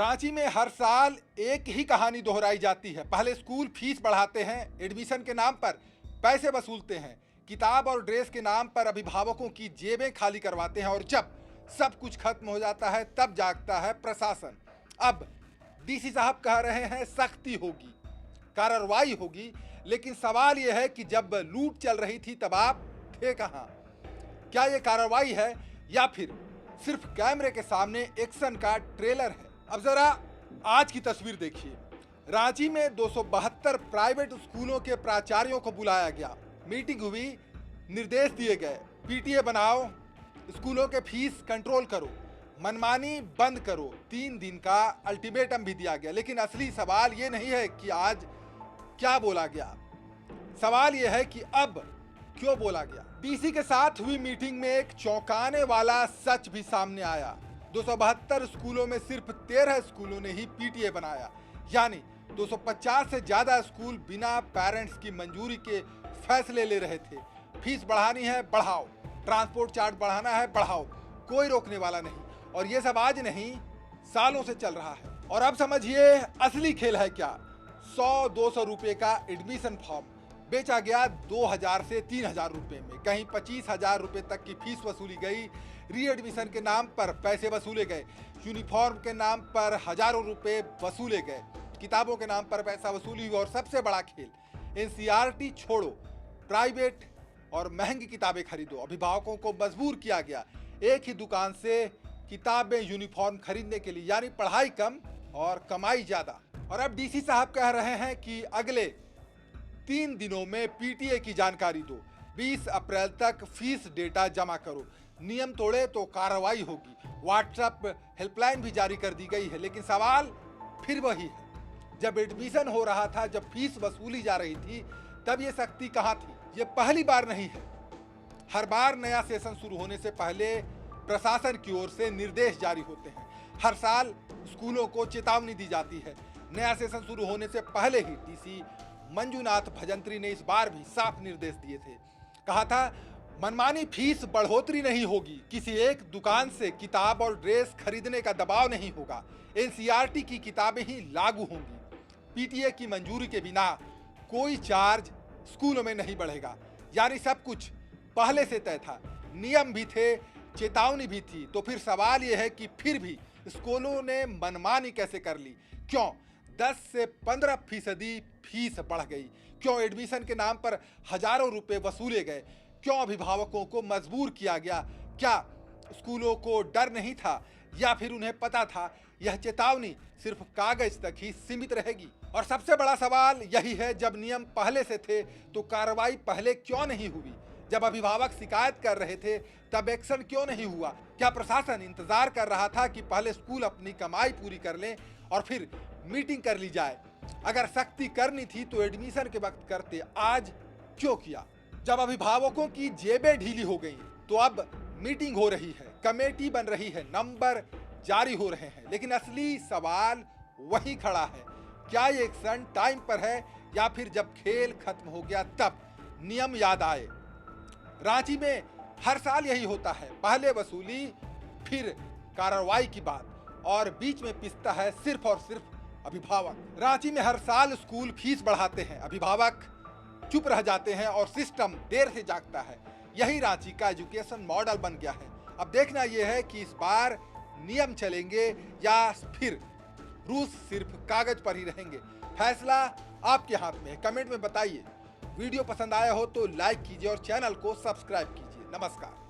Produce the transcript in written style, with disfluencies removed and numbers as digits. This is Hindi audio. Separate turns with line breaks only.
रांची में हर साल एक ही कहानी दोहराई जाती है। पहले स्कूल फीस बढ़ाते हैं, एडमिशन के नाम पर पैसे वसूलते हैं, किताब और ड्रेस के नाम पर अभिभावकों की जेबें खाली करवाते हैं और जब सब कुछ खत्म हो जाता है तब जागता है प्रशासन। अब डीसी साहब कह रहे हैं सख्ती होगी, कार्रवाई होगी, लेकिन सवाल यह है कि जब लूट चल रही थी तब आप थे कहां? क्या यह कार्रवाई है या फिर सिर्फ कैमरे के सामने एक्शन का ट्रेलर है? अब जरा आज की तस्वीर देखिए। रांची में 272 प्राइवेट स्कूलों के प्राचार्यों को बुलाया गया, मीटिंग हुई, निर्देश दिए गए, पीटीए बनाओ, स्कूलों के फीस कंट्रोल करो, मनमानी बंद करो, 3 दिन का अल्टीमेटम भी दिया गया। लेकिन असली सवाल ये नहीं है कि आज क्या बोला गया, सवाल यह है कि अब क्यों बोला गया। डीसी के साथ हुई मीटिंग में एक चौंकाने वाला सच भी सामने आया। 272 स्कूलों में सिर्फ 13 स्कूलों ने ही पीटीए बनाया, यानी 250 से ज्यादा स्कूल बिना पेरेंट्स की मंजूरी के फैसले ले रहे थे। फीस बढ़ानी है बढ़ाओ, ट्रांसपोर्ट चार्ज बढ़ाना है बढ़ाओ, कोई रोकने वाला नहीं। और ये सब आज नहीं, सालों से चल रहा है। और अब समझिए असली खेल है क्या। 100-200 रुपए का एडमिशन फॉर्म बेचा गया 2000 से 3000 रुपए में, कहीं 25,000 रुपए तक की फीस वसूली गई। री एडमिशन के नाम पर पैसे वसूले गए, यूनिफॉर्म के नाम पर हजारों रुपए वसूले गए, किताबों के नाम पर पैसा वसूली हुई। और सबसे बड़ा खेल, एनसीईआरटी छोड़ो, प्राइवेट और महंगी किताबें खरीदो। अभिभावकों को मजबूर किया गया एक ही दुकान से किताबें यूनिफॉर्म खरीदने के लिए, यानी पढ़ाई कम और कमाई ज्यादा। और अब डीसी साहब कह रहे हैं कि अगले 3 दिनों में पीटीए की जानकारी दो, 20 अप्रैल तक फीस डेटा जमा करो, नियम तोड़े तो कार्रवाई होगी। व्हाट्सएप हेल्पलाइन भी जारी कर दी गई है। लेकिन सवाल फिर वही है, जब एडमिशन हो रहा था, जब फीस वसूली जा रही थी, तब ये सख्ती कहाँ थी? ये पहली बार नहीं है। हर बार नया सेशन शुरू होने से पहले प्रशासन की ओर से निर्देश जारी होते हैं। हर साल स्कूलों को चेतावनी दी जाती है। नया सेशन शुरू होने से पहले ही डीसी मंजुनाथ भजंत्री ने इस बार भी साफ निर्देश दिए थे। कहा था मनमानी फीस बढ़ोतरी नहीं होगी, किसी एक दुकान से किताब और ड्रेस खरीदने का दबाव नहीं होगा, एनसीईआरटी की किताबें ही लागू होंगी, पीटीए की मंजूरी के बिना कोई चार्ज स्कूलों में नहीं बढ़ेगा। यानी सब कुछ पहले से तय था, नियम भी थे, चेतावनी भी थी। तो फिर सवाल यह है कि फिर भी स्कूलों ने मनमानी कैसे कर ली? क्यों 10 से 15% फीस बढ़ गई? क्यों एडमिशन के नाम पर हजारों रुपए वसूले गए? क्यों अभिभावकों को मजबूर किया गया? क्या स्कूलों को डर नहीं था या फिर उन्हें पता था यह चेतावनी सिर्फ कागज तक ही सीमित रहेगी? और सबसे बड़ा सवाल यही है, जब नियम पहले से थे तो कार्रवाई पहले क्यों नहीं हुई? जब अभिभावक शिकायत कर रहे थे तब एक्शन क्यों नहीं हुआ? क्या प्रशासन इंतजार कर रहा था कि पहले स्कूल अपनी कमाई पूरी कर लें और फिर मीटिंग कर ली जाए? अगर सख्ती करनी थी तो एडमिशन के वक्त करते, आज क्यों किया? जब अभिभावकों की जेबें ढीली हो गई तो अब मीटिंग हो रही है, कमेटी बन रही है, नंबर जारी हो रहे हैं। लेकिन असली सवाल वही खड़ा है, क्या ये एक्शन टाइम पर है या फिर जब खेल खत्म हो गया तब नियम याद आए? रांची में हर साल यही होता है, पहले वसूली फिर कार्रवाई की बात और बीच में पिसता है सिर्फ और सिर्फ अभिभावक। रांची में हर साल स्कूल फीस बढ़ाते हैं, अभिभावक चुप रह जाते हैं और सिस्टम देर से जागता है। यही रांची का एजुकेशन मॉडल बन गया है। अब देखना यह है कि इस बार नियम चलेंगे या फिर रूल्स सिर्फ कागज पर ही रहेंगे। फैसला आपके हाथ में है, कमेंट में बताइए। वीडियो पसंद आया हो तो लाइक कीजिए और चैनल को सब्सक्राइब कीजिए। नमस्कार।